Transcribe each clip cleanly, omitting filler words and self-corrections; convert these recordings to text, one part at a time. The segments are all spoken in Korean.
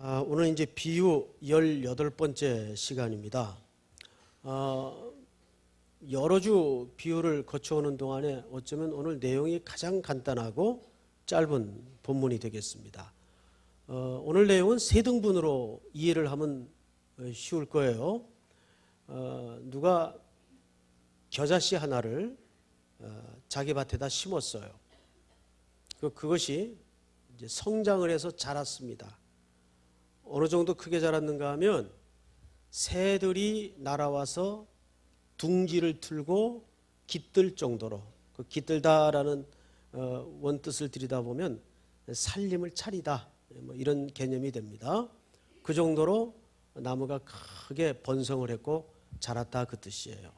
오늘 이제 비유 18번째 시간입니다. 여러 주 비유를 거쳐오는 동안에 어쩌면 오늘 내용이 가장 간단하고 짧은 본문이 되겠습니다. 오늘 내용은 세 등분으로 이해를 하면 쉬울 거예요. 누가 겨자씨 하나를 자기 밭에다 심었어요. 그것이 이제 성장을 해서 자랐습니다. 어느 정도 크게 자랐는가 하면 새들이 날아와서 둥지를 틀고 깃들 정도로, 그 깃들다라는 원뜻을 들여다보면 살림을 차리다, 뭐 이런 개념이 됩니다. 그 정도로 나무가 크게 번성을 했고 자랐다, 그 뜻이에요.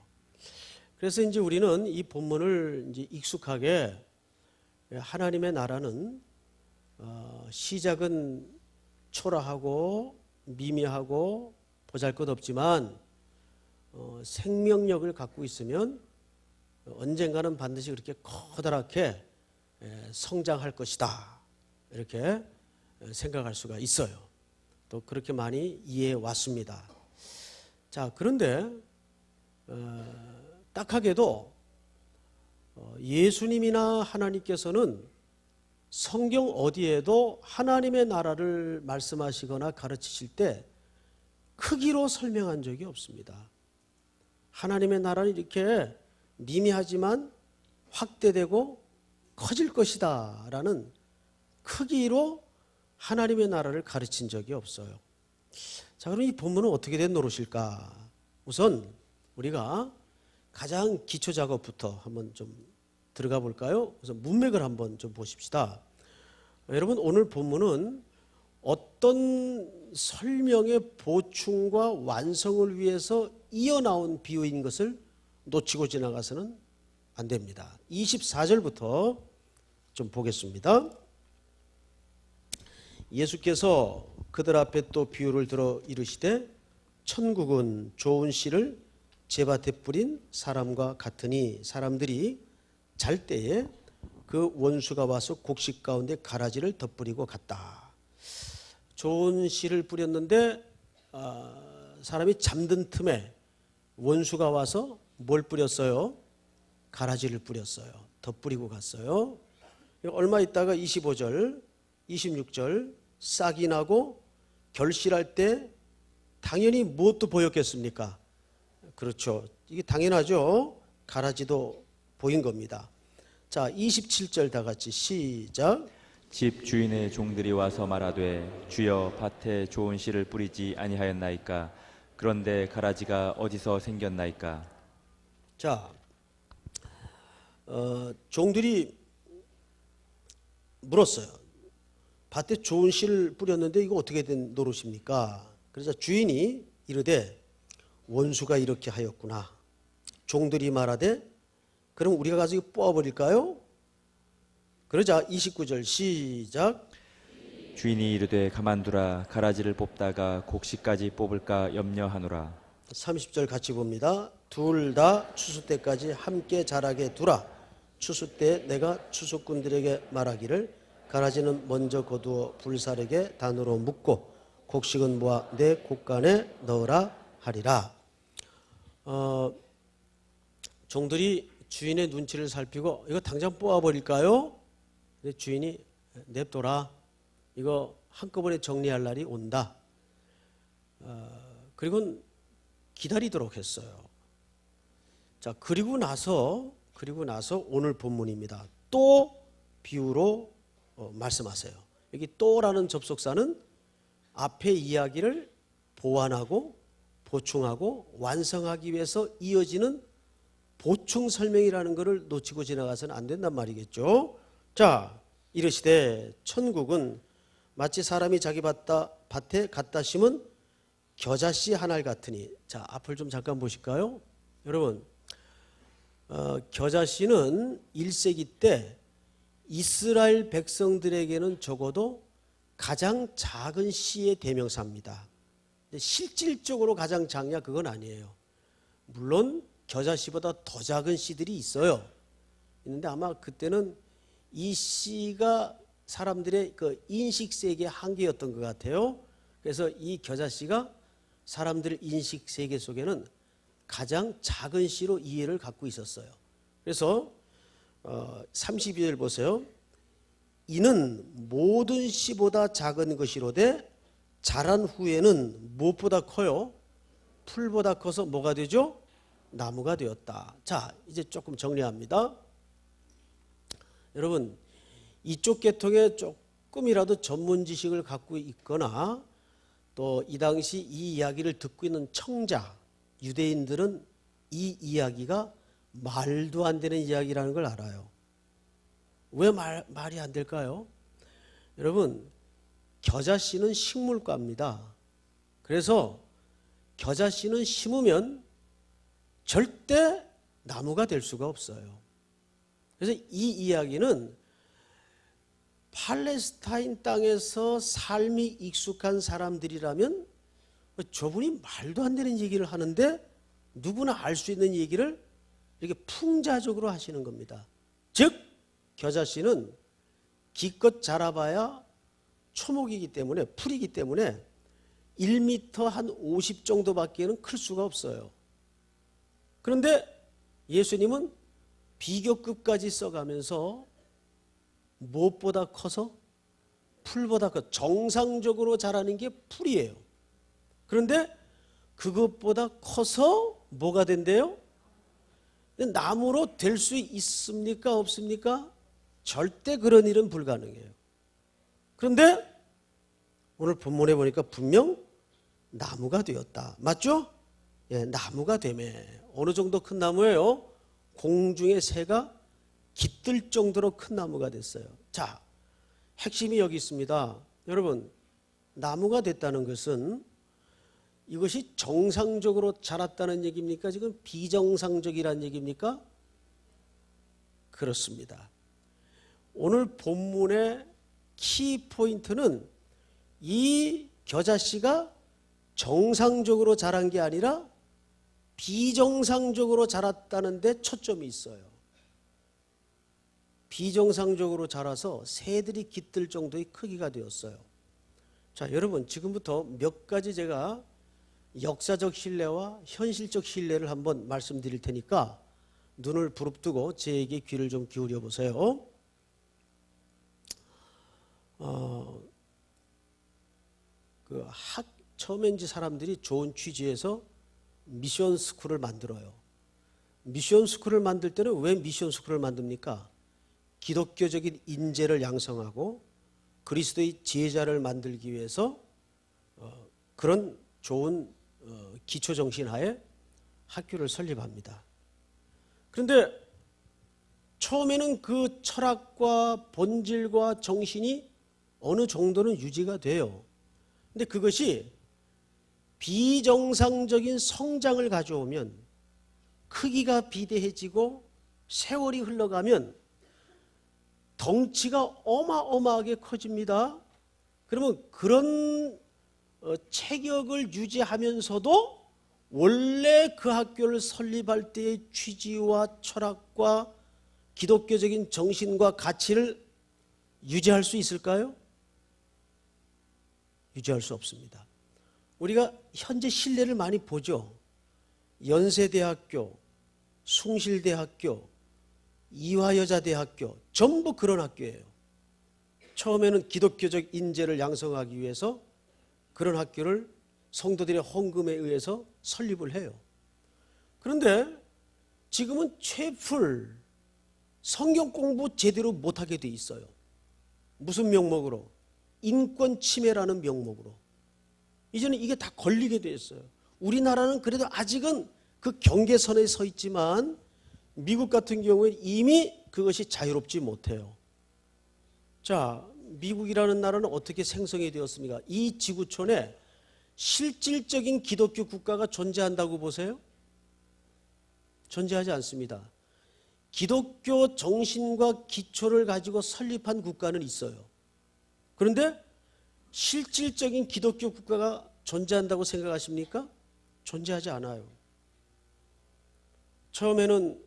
그래서 이제 우리는 이 본문을 이제 익숙하게 하나님의 나라는 시작은 초라하고 미미하고 보잘것없지만 생명력을 갖고 있으면 언젠가는 반드시 그렇게 커다랗게 성장할 것이다, 이렇게 생각할 수가 있어요. 또 그렇게 많이 이해해 왔습니다. 자, 그런데 딱하게도 예수님이나 하나님께서는 성경 어디에도 하나님의 나라를 말씀하시거나 가르치실 때 크기로 설명한 적이 없습니다. 하나님의 나라는 이렇게 미미하지만 확대되고 커질 것이다 라는 크기로 하나님의 나라를 가르친 적이 없어요. 자, 그럼 이 본문은 어떻게 된 노릇일까? 우선 우리가 가장 기초 작업부터 한번 좀 들어가 볼까요? 우선 문맥을 한번 좀 보십시다. 여러분, 오늘 본문은 어떤 설명의 보충과 완성을 위해서 이어나온 비유인 것을 놓치고 지나가서는 안 됩니다. 24절부터 좀 보겠습니다. 예수께서 그들 앞에 또 비유를 들어 이르시되 천국은 좋은 씨를 제 밭에 뿌린 사람과 같으니 사람들이 잘 때에 그 원수가 와서 곡식 가운데 가라지를 덧뿌리고 갔다. 좋은 씨를 뿌렸는데 사람이 잠든 틈에 원수가 와서 뭘 뿌렸어요? 가라지를 뿌렸어요. 덧뿌리고 갔어요. 얼마 있다가 25절, 26절 싹이 나고 결실할 때 당연히 무엇도 보였겠습니까? 그렇죠. 이게 당연하죠. 가라지도 보인 겁니다. 자, 27절 다 같이 시작. 집 주인의 종들이 와서 말하되 주여 밭에 좋은 씨를 뿌리지 아니하였나이까? 그런데 가라지가 어디서 생겼나이까? 자, 종들이 물었어요. 밭에 좋은 씨를 뿌렸는데 이거 어떻게 된 노릇입니까? 그래서 주인이 이르되 원수가 이렇게 하였구나. 종들이 말하되 그럼 우리가 가서 이거 뽑아버릴까요? 그러자 29절 시작. 주인이 이르되 가만두라. 가라지를 뽑다가 곡식까지 뽑을까 염려하노라. 30절 같이 봅니다. 둘 다 추수 때까지 함께 자라게 두라. 추수 때 내가 추수꾼들에게 말하기를 가라지는 먼저 거두어 불사르게 단으로 묶고 곡식은 모아 내 곡간에 넣으라 하리라. 종들이 주인의 눈치를 살피고 이거 당장 뽑아버릴까요? 근데 주인이 냅둬라. 이거 한꺼번에 정리할 날이 온다. 그리고 기다리도록 했어요. 자, 그리고 나서 오늘 본문입니다. 또 비유로 말씀하세요. 여기 또라는 접속사는 앞의 이야기를 보완하고 보충하고 완성하기 위해서 이어지는 보충 설명이라는 것을 놓치고 지나가서는 안 된단 말이겠죠. 자, 이르시되 천국은 마치 사람이 자기 밭에 갖다 심은 겨자씨 한 알 같으니. 자, 앞을 좀 잠깐 보실까요? 여러분, 겨자씨는 1세기 때 이스라엘 백성들에게는 적어도 가장 작은 씨의 대명사입니다. 실질적으로 가장 작냐? 그건 아니에요. 물론 겨자씨보다 더 작은 씨들이 있어요. 있는데 아마 그때는 이 씨가 사람들의 그 인식 세계의 한계였던 것 같아요. 그래서 이 겨자씨가 사람들 인식 세계 속에는 가장 작은 씨로 이해를 갖고 있었어요. 그래서 32절 보세요. 이는 모든 씨보다 작은 것이로되 자란 후에는 무엇보다 커요? 풀보다 커서 뭐가 되죠? 나무가 되었다. 자, 이제 조금 정리합니다. 여러분, 이쪽 계통에 조금이라도 전문 지식을 갖고 있거나 또 이 당시 이 이야기를 듣고 있는 청자, 유대인들은 이 이야기가 말도 안 되는 이야기라는 걸 알아요. 왜 말이 안 될까요? 여러분, 겨자씨는 식물과입니다. 그래서 겨자씨는 심으면 절대 나무가 될 수가 없어요. 그래서 이 이야기는 팔레스타인 땅에서 삶이 익숙한 사람들이라면 저분이 말도 안 되는 얘기를 하는데 누구나 알 수 있는 얘기를 이렇게 풍자적으로 하시는 겁니다. 즉 겨자씨는 기껏 자라봐야 초목이기 때문에 풀이기 때문에 1m 한 50 정도밖에는 클 수가 없어요. 그런데 예수님은 비교급까지 써가면서 무엇보다 커서 풀보다 커 정상적으로 자라는 게 풀이에요. 그런데 그것보다 커서 뭐가 된대요? 나무로 될 수 있습니까? 없습니까? 절대 그런 일은 불가능해요. 그런데 오늘 본문에 보니까 분명 나무가 되었다. 맞죠? 예, 나무가 되매. 어느 정도 큰 나무예요? 공중의 새가 깃들 정도로 큰 나무가 됐어요. 자, 핵심이 여기 있습니다. 여러분, 나무가 됐다는 것은 이것이 정상적으로 자랐다는 얘기입니까? 지금 비정상적이라는 얘기입니까? 그렇습니다. 오늘 본문의 키포인트는 이 겨자씨가 정상적으로 자란 게 아니라 비정상적으로 자랐다는 데 초점이 있어요. 비정상적으로 자라서 새들이 깃들 정도의 크기가 되었어요. 자, 여러분, 지금부터 몇 가지 제가 역사적 신뢰와 현실적 신뢰를 한번 말씀드릴 테니까 눈을 부릅뜨고 제 얘기에 귀를 좀 기울여 보세요. 처음엔 이제 사람들이 좋은 취지에서 미션 스쿨을 만들어요. 미션 스쿨을 만들 때는 왜 미션 스쿨을 만듭니까? 기독교적인 인재를 양성하고 그리스도의 제자를 만들기 위해서 그런 좋은 기초 정신 하에 학교를 설립합니다. 그런데 처음에는 그 철학과 본질과 정신이 어느 정도는 유지가 돼요. 근데 그것이 비정상적인 성장을 가져오면 크기가 비대해지고 세월이 흘러가면 덩치가 어마어마하게 커집니다. 그러면 그런 체격을 유지하면서도 원래 그 학교를 설립할 때의 취지와 철학과 기독교적인 정신과 가치를 유지할 수 있을까요? 유지할 수 없습니다. 우리가 현재 신뢰를 많이 보죠. 연세대학교, 숭실대학교, 이화여자대학교 전부 그런 학교예요. 처음에는 기독교적 인재를 양성하기 위해서 그런 학교를 성도들의 헌금에 의해서 설립을 해요. 그런데 지금은 채플 성경 공부 제대로 못하게 돼 있어요. 무슨 명목으로? 인권 침해라는 명목으로. 이제는 이게 다 걸리게 돼 있어요. 우리나라는 그래도 아직은 그 경계선에 서 있지만 미국 같은 경우에 이미 그것이 자유롭지 못해요. 자, 미국이라는 나라는 어떻게 생성이 되었습니까? 이 지구촌에 실질적인 기독교 국가가 존재한다고 보세요? 존재하지 않습니다. 기독교 정신과 기초를 가지고 설립한 국가는 있어요. 그런데 실질적인 기독교 국가가 존재한다고 생각하십니까? 존재하지 않아요. 처음에는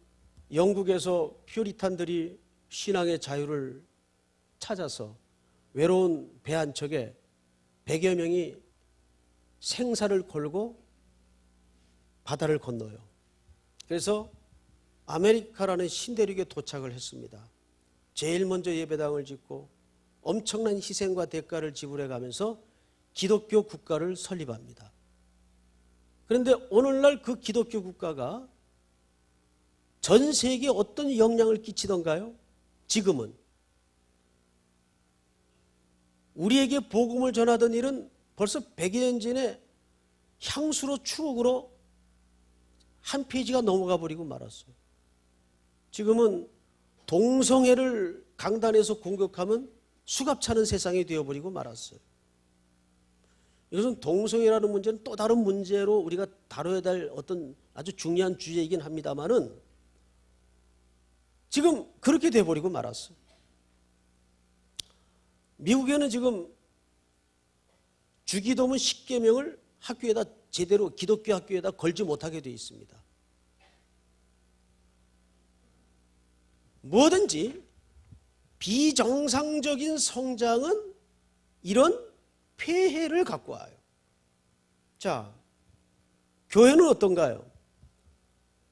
영국에서 퓨리탄들이 신앙의 자유를 찾아서 외로운 배 한 척에 100여 명이 생사를 걸고 바다를 건너요. 그래서 아메리카라는 신대륙에 도착을 했습니다. 제일 먼저 예배당을 짓고 엄청난 희생과 대가를 지불해 가면서 기독교 국가를 설립합니다. 그런데 오늘날 그 기독교 국가가 전 세계에 어떤 영향을 끼치던가요? 지금은 우리에게 복음을 전하던 일은 벌써 100여 년 전에 향수로 추억으로 한 페이지가 넘어가 버리고 말았어요. 지금은 동성애를 강단에서 공격하면 수갑차는 세상이 되어버리고 말았어요. 이것은 동성애라는 문제는 또 다른 문제로 우리가 다뤄야 될 어떤 아주 중요한 주제이긴 합니다만은 지금 그렇게 되어버리고 말았어요. 미국에는 지금 주기도문 10계명을 학교에다 제대로 기독교 학교에다 걸지 못하게 되어 있습니다. 뭐든지 비정상적인 성장은 이런 폐해를 갖고 와요. 자, 교회는 어떤가요?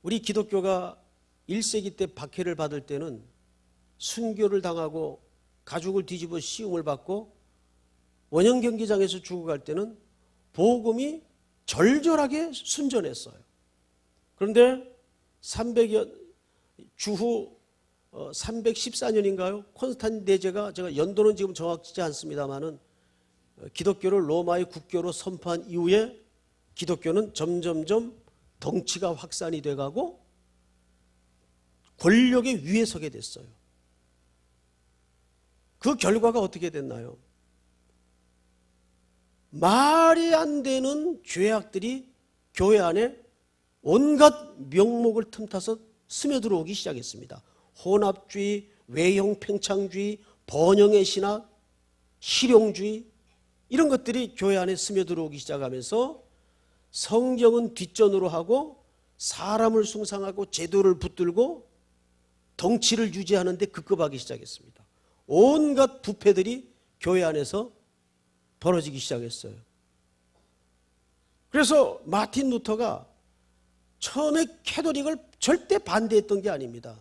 우리 기독교가 1세기 때 박해를 받을 때는 순교를 당하고 가죽을 뒤집어 씌움을 받고 원형 경기장에서 죽어갈 때는 복음이 절절하게 순전했어요. 그런데 주후 314년인가요? 콘스탄틴 대제가, 제가 연도는 지금 정확하지 않습니다만은 기독교를 로마의 국교로 선포한 이후에 기독교는 점점점 덩치가 확산이 돼가고 권력의 위에 서게 됐어요. 그 결과가 어떻게 됐나요? 말이 안 되는 죄악들이 교회 안에 온갖 명목을 틈타서 스며들어오기 시작했습니다. 혼합주의, 외형 팽창주의, 번영의 신학, 실용주의, 이런 것들이 교회 안에 스며들어오기 시작하면서 성경은 뒷전으로 하고 사람을 숭상하고 제도를 붙들고 덩치를 유지하는 데 급급하기 시작했습니다. 온갖 부패들이 교회 안에서 벌어지기 시작했어요. 그래서 마틴 루터가 처음에 캐톨릭을 절대 반대했던 게 아닙니다.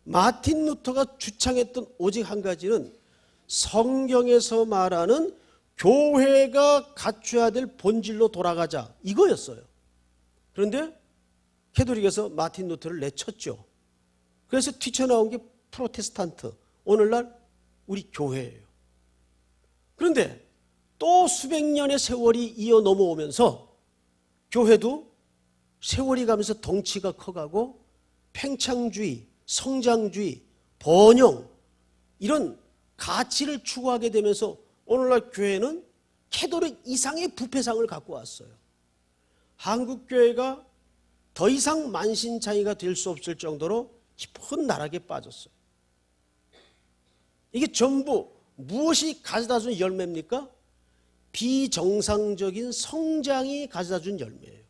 마틴 루터가 주창했던 오직 한 가지는 성경에서 말하는 교회가 갖춰야 될 본질로 돌아가자, 이거였어요. 그런데 캐톨릭에서 마틴 루터를 내쳤죠. 그래서 튀쳐나온 게 프로테스탄트, 오늘날 우리 교회예요. 그런데 또 수백 년의 세월이 이어 넘어오면서 교회도 세월이 가면서 덩치가 커가고 팽창주의, 성장주의, 번영, 이런 가치를 추구하게 되면서 오늘날 교회는 캐톨릭 이상의 부패상을 갖고 왔어요. 한국교회가 더 이상 만신창이가 될 수 없을 정도로 깊은 나락에 빠졌어요. 이게 전부 무엇이 가져다 준 열매입니까? 비정상적인 성장이 가져다 준 열매예요.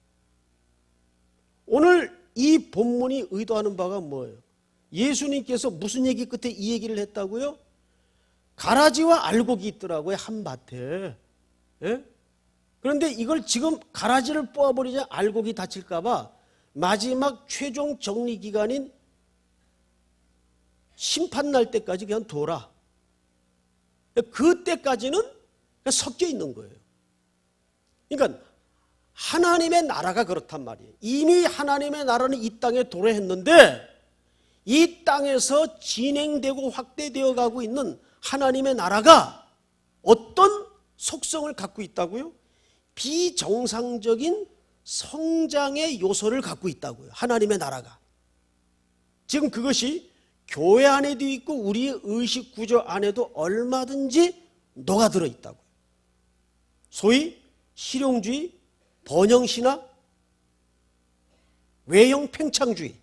오늘 이 본문이 의도하는 바가 뭐예요? 예수님께서 무슨 얘기 끝에 이 얘기를 했다고요? 가라지와 알곡이 있더라고요, 한 밭에. 예? 그런데 이걸 지금 가라지를 뽑아버리자 알곡이 다칠까 봐 마지막 최종 정리 기간인 심판 날 때까지 그냥 둬라. 그때까지는 섞여 있는 거예요. 그러니까 하나님의 나라가 그렇단 말이에요. 이미 하나님의 나라는 이 땅에 도래했는데 이 땅에서 진행되고 확대되어 가고 있는 하나님의 나라가 어떤 속성을 갖고 있다고요? 비정상적인 성장의 요소를 갖고 있다고요. 하나님의 나라가. 지금 그것이 교회 안에도 있고 우리의 의식 구조 안에도 얼마든지 녹아들어 있다고요. 소위 실용주의, 번영신학, 외형 팽창주의,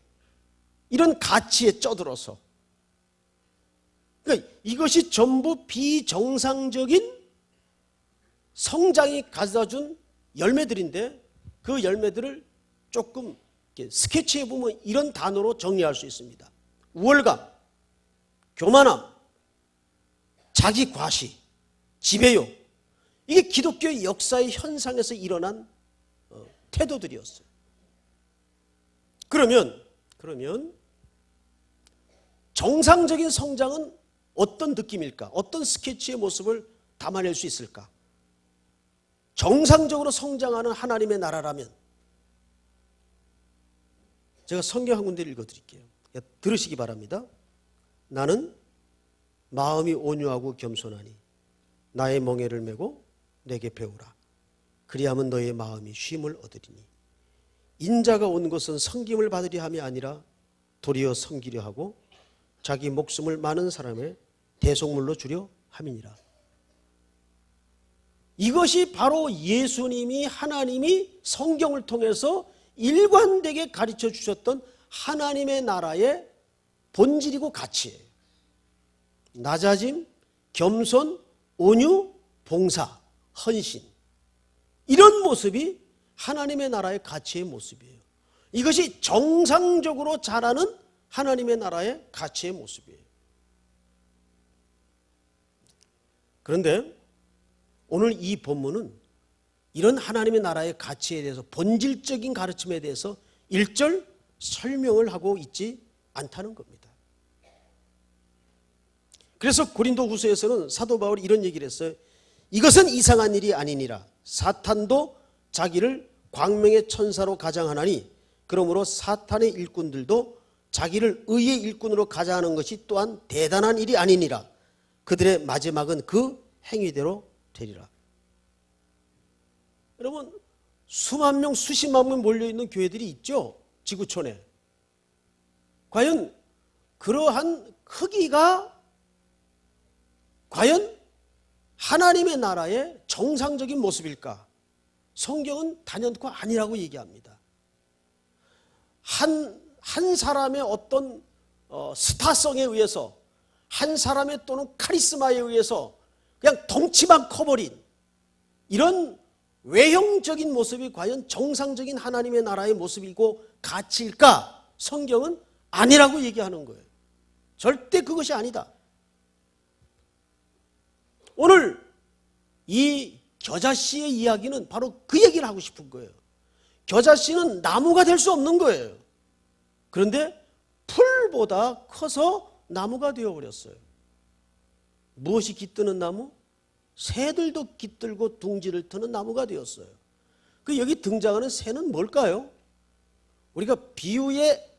이런 가치에 쩌들어서, 그러니까 이것이 전부 비정상적인 성장이 가져다준 열매들인데 그 열매들을 조금 스케치해 보면 이런 단어로 정리할 수 있습니다. 우월감, 교만함, 자기과시, 지배욕, 이게 기독교의 역사의 현상에서 일어난 태도들이었어요. 그러면 정상적인 성장은 어떤 느낌일까? 어떤 스케치의 모습을 담아낼 수 있을까? 정상적으로 성장하는 하나님의 나라라면, 제가 성경 한 군데 읽어드릴게요. 들으시기 바랍니다. 나는 마음이 온유하고 겸손하니 나의 멍에를 메고 내게 배우라. 그리하면 너의 마음이 쉼을 얻으리니 인자가 온 것은 섬김을 받으려 함이 아니라 도리어 섬기려 하고 자기 목숨을 많은 사람의 대속물로 주려 함이니라. 이것이 바로 예수님이, 하나님이 성경을 통해서 일관되게 가르쳐 주셨던 하나님의 나라의 본질이고 가치예요. 낮아짐, 겸손, 온유, 봉사, 헌신, 이런 모습이 하나님의 나라의 가치의 모습이에요. 이것이 정상적으로 자라는 하나님의 나라의 가치의 모습이에요. 그런데 오늘 이 본문은 이런 하나님의 나라의 가치에 대해서, 본질적인 가르침에 대해서 일절 설명을 하고 있지 않다는 겁니다. 그래서 고린도후서에서는 사도 바울이 이런 얘기를 했어요. 이것은 이상한 일이 아니니라. 사탄도 자기를 광명의 천사로 가장하나니 그러므로 사탄의 일꾼들도 자기를 의의 일꾼으로 가장하는 것이 또한 대단한 일이 아니니라. 그들의 마지막은 그 행위대로 되리라. 여러분, 수만 명, 수십만 명 몰려있는 교회들이 있죠, 지구촌에. 과연 그러한 크기가 과연 하나님의 나라의 정상적인 모습일까? 성경은 단연코 아니라고 얘기합니다. 한 사람의 어떤 스타성에 의해서, 한 사람의 또는 카리스마에 의해서 그냥 덩치만 커버린 이런 외형적인 모습이 과연 정상적인 하나님의 나라의 모습이고 가치일까? 성경은 아니라고 얘기하는 거예요. 절대 그것이 아니다. 오늘 이 겨자씨의 이야기는 바로 그 얘기를 하고 싶은 거예요. 겨자씨는 나무가 될 수 없는 거예요. 그런데 풀보다 커서 나무가 되어버렸어요. 무엇이 깃드는 나무? 새들도 깃들고 둥지를 트는 나무가 되었어요. 그 여기 등장하는 새는 뭘까요? 우리가 비유의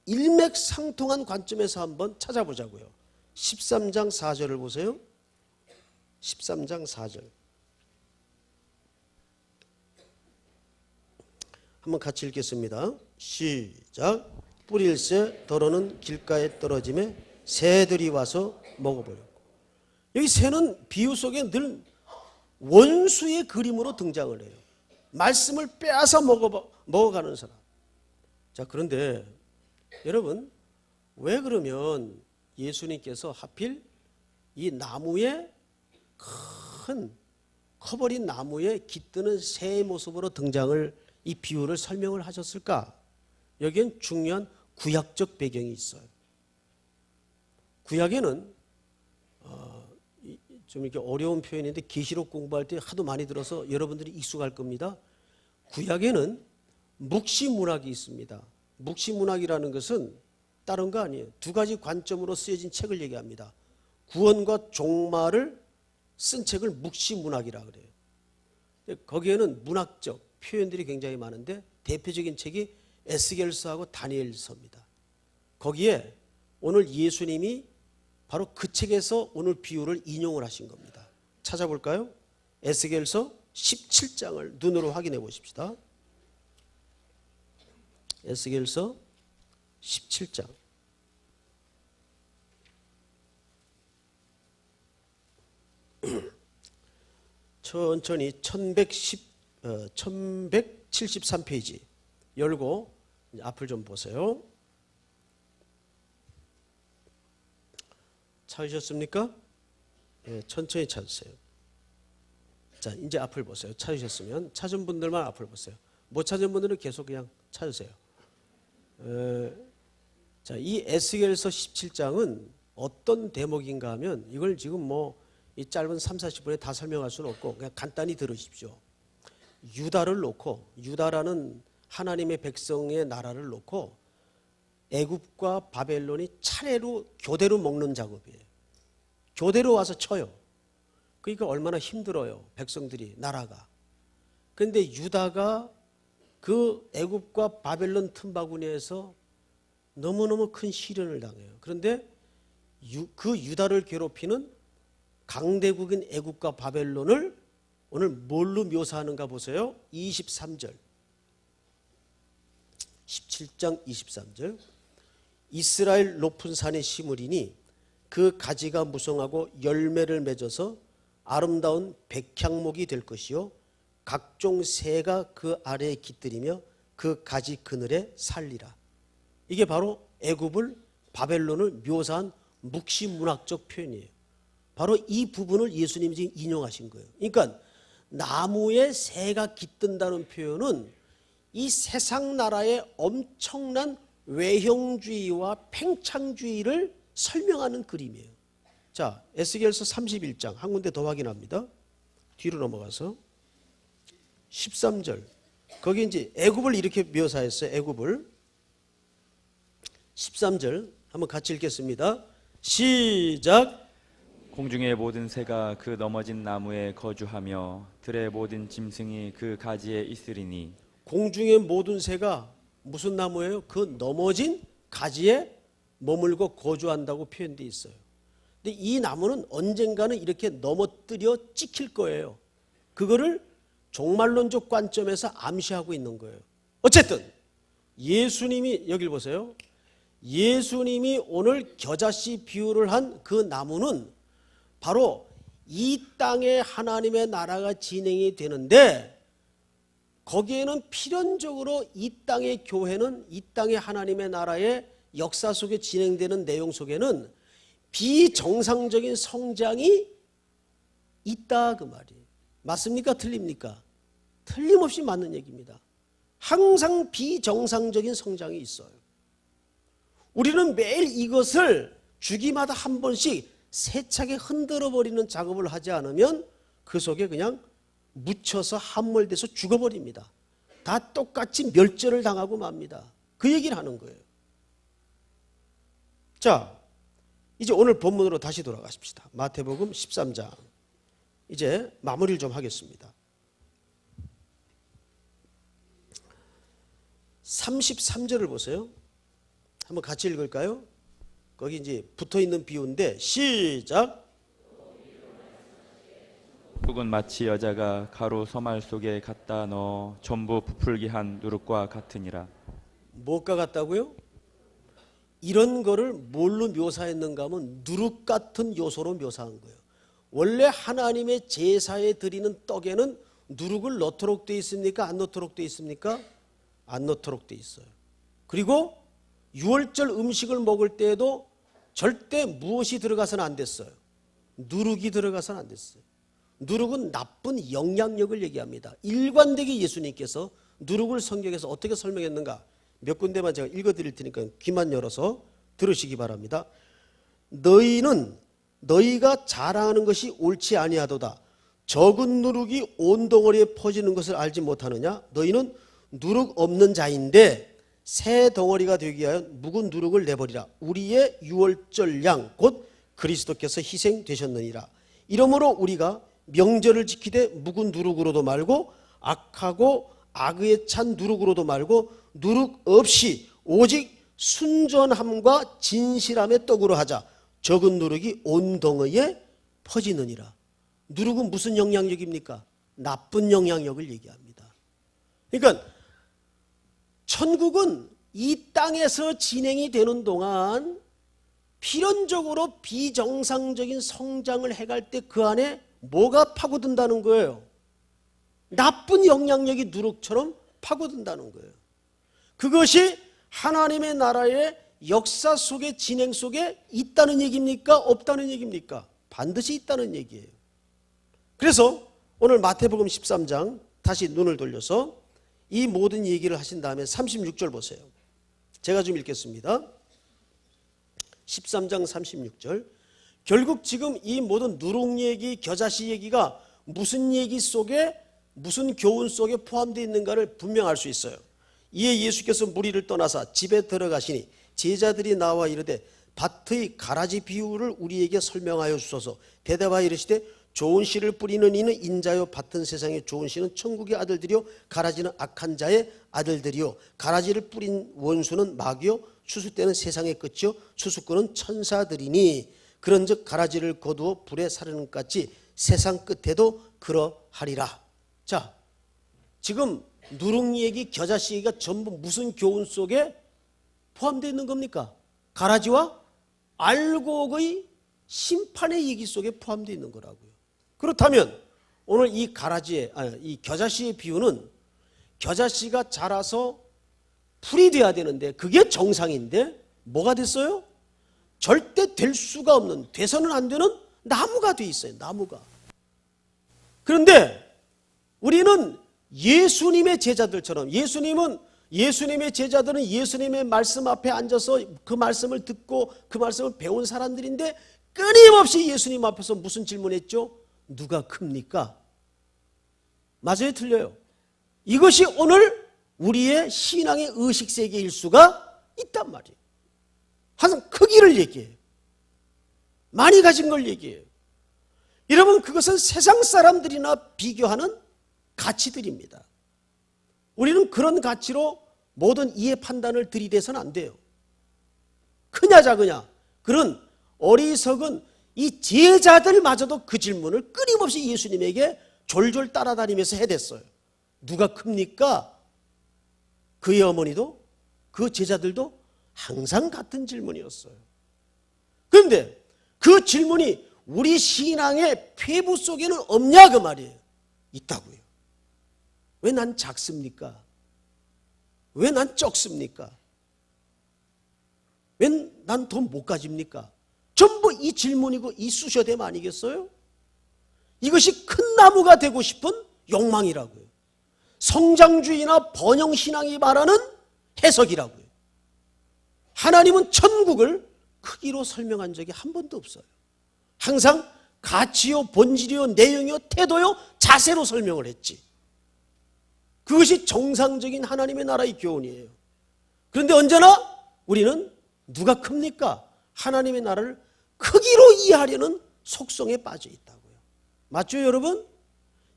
일맥상통한 관점에서 한번 찾아보자고요. 13장 4절을 보세요. 13장 4절. 한번 같이 읽겠습니다. 시작. 뿌릴새 더러는 길가에 떨어짐에 새들이 와서 먹어버렸고. 여기 새는 비유 속에 늘 원수의 그림으로 등장을 해요. 말씀을 빼앗아 먹어가는 사람. 자, 그런데 여러분, 왜 그러면 예수님께서 하필 이 나무에, 큰 커버린 나무에 깃드는 새의 모습으로 등장을, 이 비유를 설명을 하셨을까? 여기엔 중요한 구약적 배경이 있어요. 구약에는 좀 이렇게 어려운 표현인데 계시록 공부할 때 하도 많이 들어서 여러분들이 익숙할 겁니다. 구약에는 묵시문학이 있습니다. 묵시문학이라는 것은 다른 거 아니에요. 두 가지 관점으로 쓰여진 책을 얘기합니다. 구원과 종말을 쓴 책을 묵시문학이라 그래요. 거기에는 문학적 표현들이 굉장히 많은데 대표적인 책이 에스겔서하고 다니엘서입니다. 거기에 오늘 예수님이 바로 그 책에서 오늘 비유를 인용을 하신 겁니다. 찾아볼까요? 에스겔서 17장을 눈으로 확인해 보십시다. 에스겔서 17장. 천천히 1173페이지 열고 앞을 좀 보세요. 찾으셨습니까? 네, 천천히 찾으세요. 자, 이제 앞을 보세요. 찾으셨으면 찾은 분들만 앞을 보세요. 못 찾은 분들은 계속 그냥 찾으세요. 자, 이 에스겔서 17장은 어떤 대목인가 하면, 이걸 지금 뭐 이 짧은 3, 40분에 다 설명할 수는 없고 그냥 간단히 들으십시오. 유다를 놓고, 유다라는 하나님의 백성의 나라를 놓고 애굽과 바벨론이 차례로 교대로 먹는 작업이에요. 교대로 와서 쳐요. 그러니까 얼마나 힘들어요, 백성들이, 나라가. 그런데 유다가 그 애굽과 바벨론 틈바구니에서 너무너무 큰 시련을 당해요. 그런데 그 유다를 괴롭히는 강대국인 애굽과 바벨론을 오늘 뭘로 묘사하는가 보세요. 23절, 17장 23절. 이스라엘 높은 산에 심으리니 그 가지가 무성하고 열매를 맺어서 아름다운 백향목이 될 것이요 각종 새가 그 아래에 깃들이며 그 가지 그늘에 살리라. 이게 바로 애굽을, 바벨론을 묘사한 묵시문학적 표현이에요. 바로 이 부분을 예수님이 지금 인용하신 거예요. 그러니까 나무에 새가 깃든다는 표현은 이 세상 나라의 엄청난 외형주의와 팽창주의를 설명하는 그림이에요. 자, 에스겔서 31장 한 군데 더 확인합니다. 뒤로 넘어가서 13절. 거기 이제 애굽을 이렇게 묘사했어요. 애굽을. 13절 한번 같이 읽겠습니다. 시작. 공중의 모든 새가 그 넘어진 나무에 거주하며 들의 모든 짐승이 그 가지에 있으리니. 공중의 모든 새가 무슨 나무예요? 그 넘어진 가지에 머물고 거주한다고 표현되어 있어요. 근데 이 나무는 언젠가는 이렇게 넘어뜨려 찍힐 거예요. 그거를 종말론적 관점에서 암시하고 있는 거예요. 어쨌든 예수님이, 여길 보세요. 예수님이 오늘 겨자씨 비유를 한 그 나무는 바로 이 땅에 하나님의 나라가 진행이 되는데 거기에는 필연적으로 이 땅의 교회는, 이 땅의 하나님의 나라의 역사 속에 진행되는 내용 속에는 비정상적인 성장이 있다, 그 말이에요. 맞습니까? 틀립니까? 틀림없이 맞는 얘기입니다. 항상 비정상적인 성장이 있어요. 우리는 매일 이것을 주기마다 한 번씩 세차게 흔들어 버리는 작업을 하지 않으면 그 속에 그냥 묻혀서 함몰돼서 죽어버립니다. 다 똑같이 멸절을 당하고 맙니다. 그 얘기를 하는 거예요. 자, 이제 오늘 본문으로 다시 돌아가십시다. 마태복음 13장. 이제 마무리를 좀 하겠습니다. 33절을 보세요. 한번 같이 읽을까요? 거기 이제 붙어 있는 비유인데 시작. 흙은 마치 여자가 가루 서말 속에 갖다 넣어 전부 부풀게 한 누룩과 같으니라. 뭐가 같다고요? 이런 거를 뭘로 묘사했는가 하면 누룩 같은 요소로 묘사한 거예요. 원래 하나님의 제사에 드리는 떡에는 누룩을 넣도록 되어 있습니까? 안 넣도록 되어 있습니까? 안 넣도록 되어 있어요. 그리고 유월절 음식을 먹을 때에도 절대 무엇이 들어가서는 안 됐어요? 누룩이 들어가서는 안 됐어요. 누룩은 나쁜 영향력을 얘기합니다. 일관되게 예수님께서 누룩을 성경에서 어떻게 설명했는가 몇 군데만 제가 읽어드릴 테니까 귀만 열어서 들으시기 바랍니다. 너희는 너희가 자랑하는 것이 옳지 아니하도다. 적은 누룩이 온 덩어리에 퍼지는 것을 알지 못하느냐? 너희는 누룩 없는 자인데 새 덩어리가 되기 위하여 묵은 누룩을 내버리라. 우리의 유월절 양 곧 그리스도께서 희생되셨느니라. 이러므로 우리가 명절을 지키되 묵은 누룩으로도 말고 악하고 악의에 찬 누룩으로도 말고 누룩 없이 오직 순전함과 진실함의 떡으로 하자. 적은 누룩이 온 덩어리에 퍼지느니라. 누룩은 무슨 영향력입니까? 나쁜 영향력을 얘기합니다. 그러니까 천국은 이 땅에서 진행이 되는 동안 필연적으로 비정상적인 성장을 해갈 때 그 안에 뭐가 파고든다는 거예요? 나쁜 영향력이 누룩처럼 파고든다는 거예요. 그것이 하나님의 나라의 역사 속의 진행 속에 있다는 얘기입니까? 없다는 얘기입니까? 반드시 있다는 얘기예요. 그래서 오늘 마태복음 13장 다시 눈을 돌려서 이 모든 얘기를 하신 다음에 36절 보세요. 제가 좀 읽겠습니다. 13장 36절. 결국 지금 이 모든 누룩 얘기, 겨자씨 얘기가 무슨 얘기 속에, 무슨 교훈 속에 포함되어 있는가를 분명할 수 있어요. 이에 예수께서 무리를 떠나사 집에 들어가시니 제자들이 나와 이르되 밭의 가라지 비유를 우리에게 설명하여 주소서. 대답하여 이르시되 좋은 씨를 뿌리는 이는 인자요, 밭은 세상의 좋은 씨는 천국의 아들들이요, 가라지는 악한 자의 아들들이요, 가라지를 뿌린 원수는 마귀요, 추수때는 세상의 끝이요, 추수꾼은 천사들이니 그런즉 가라지를 거두어 불에 사르는 것 같이 세상 끝에도 그러하리라. 자, 지금 누룩 얘기, 겨자씨 얘기가 전부 무슨 교훈 속에 포함되어 있는 겁니까? 가라지와 알곡의 심판의 얘기 속에 포함되어 있는 거라고요. 그렇다면 오늘 이 이 겨자씨의 비유는 겨자씨가 자라서 풀이 돼야 되는데 그게 정상인데 뭐가 됐어요? 절대 될 수가 없는, 돼서는 안 되는 나무가 돼 있어요. 나무가. 그런데 우리는 예수님의 제자들처럼, 예수님의 제자들은 예수님의 말씀 앞에 앉아서 그 말씀을 듣고 그 말씀을 배운 사람들인데 끊임없이 예수님 앞에서 무슨 질문했죠? 누가 큽니까? 맞아요, 틀려요? 이것이 오늘 우리의 신앙의 의식세계일 수가 있단 말이에요. 항상 크기를 얘기해요. 많이 가진 걸 얘기해요. 여러분, 그것은 세상 사람들이나 비교하는 가치들입니다. 우리는 그런 가치로 모든 이해 판단을 들이대서는 안 돼요. 크냐 작으냐, 그런 어리석은 이 제자들마저도 그 질문을 끊임없이 예수님에게 졸졸 따라다니면서 해댔어요. 누가 큽니까? 그의 어머니도 그 제자들도 항상 같은 질문이었어요. 그런데 그 질문이 우리 신앙의 폐부 속에는 없냐 그 말이에요. 있다고요. 왜 난 작습니까? 왜 난 적습니까? 왜 난 더 못 가집니까? 전부 이 질문이고 이 수셔댐 아니겠어요? 이것이 큰 나무가 되고 싶은 욕망이라고요. 성장주의나 번영신앙이 말하는 해석이라고요. 하나님은 천국을 크기로 설명한 적이 한 번도 없어요. 항상 가치요, 본질이요, 내용이요, 태도요, 자세로 설명을 했지. 그것이 정상적인 하나님의 나라의 교훈이에요. 그런데 언제나 우리는 누가 큽니까? 하나님의 나라를 크기로 이해하려는 속성에 빠져 있다고요. 맞죠, 여러분?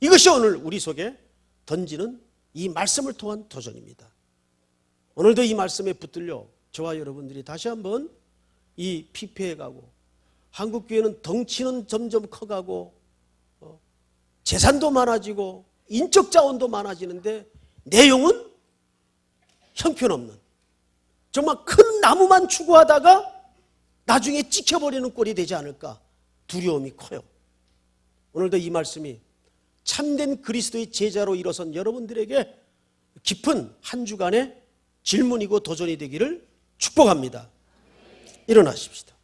이것이 오늘 우리 속에 던지는 이 말씀을 통한 도전입니다. 오늘도 이 말씀에 붙들려 저와 여러분들이 다시 한번 이 피폐해가고 한국교회는 덩치는 점점 커가고 재산도 많아지고 인적 자원도 많아지는데 내용은 형편없는, 정말 큰 나무만 추구하다가 나중에 찍혀버리는 꼴이 되지 않을까 두려움이 커요. 오늘도 이 말씀이 참된 그리스도의 제자로 일어선 여러분들에게 깊은 한 주간의 질문이고 도전이 되기를 축복합니다. 일어나십시다.